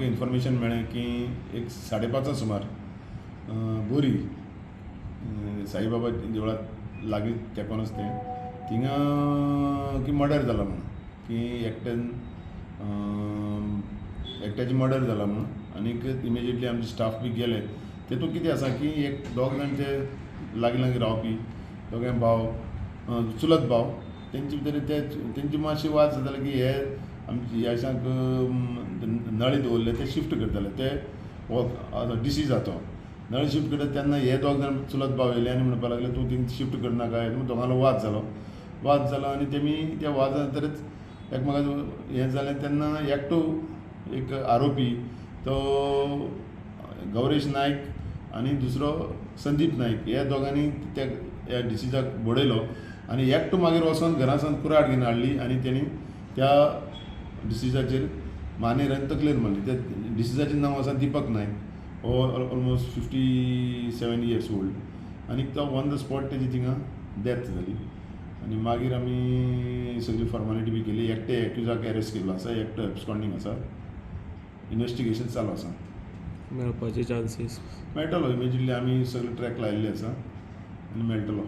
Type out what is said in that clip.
म्हाका इन्फॉर्मेशन मेळ्ळें की एक 5:30 सुमार बोरी साईबाबा देवळा लागीं तेंकोनच तें थिंगा की मर्डर जाला म्हणून की एकट्याची मर्डर जाला म्हणून आनीक इमिजिएटली आमचे स्टाफ बी गेले. तेतूंत कितें आसा की एक दोग जाण ते लागीं लागीं रावपी दोगांय भाव चुलत भाव तेंचे भितर तेंची मातशी वाद जाताले की हे आमचे याशांक नळे दवरले ते शिफ्ट करताले ते डिसीज जातो नळे शिफ्ट करता तेन्ना हे दोग जाण चुलत भाव येयले आनी म्हणपाक लागले तूं थिंग शिफ्ट करनाका म्हणून दोगांलो वाद जालो आनी तेमी त्या वाजा नंतरच एकमेकाचो हें जालें तेन्ना एकटो एक आरोपी तो गौरेश नायक आनी दुसरो संदीप नायक ह्या दोगांनी त्या डिसीजाक बडयलो आनी एकटो मागीर वचोन घरासान कुराड घेवन हाडली आनी तेणी त्या डिसीजाचेर मानेर आनी तकलेर मारली. त्या डिसीजाचें नांव आसा दीपक नायक हो ऑलमोस्ट 57 years ओल्ड आनी तो ऑन द स्पॉट तेजी थिंगा डेथ जाली. आनी मागीर आमी सगळी फॉर्मालिटी बी केली. एकटे एक्युजाक अरेस्ट केल्लो आसा एकटो एब्सकॉंडींग आसा. इन्वेस्टिगेशन चालू आसा. मेळपाचे चान्सीस मेळटलो इमिजिएटली आमी सगळे ट्रॅक लायिल्ले आसा आनी मेळटलो.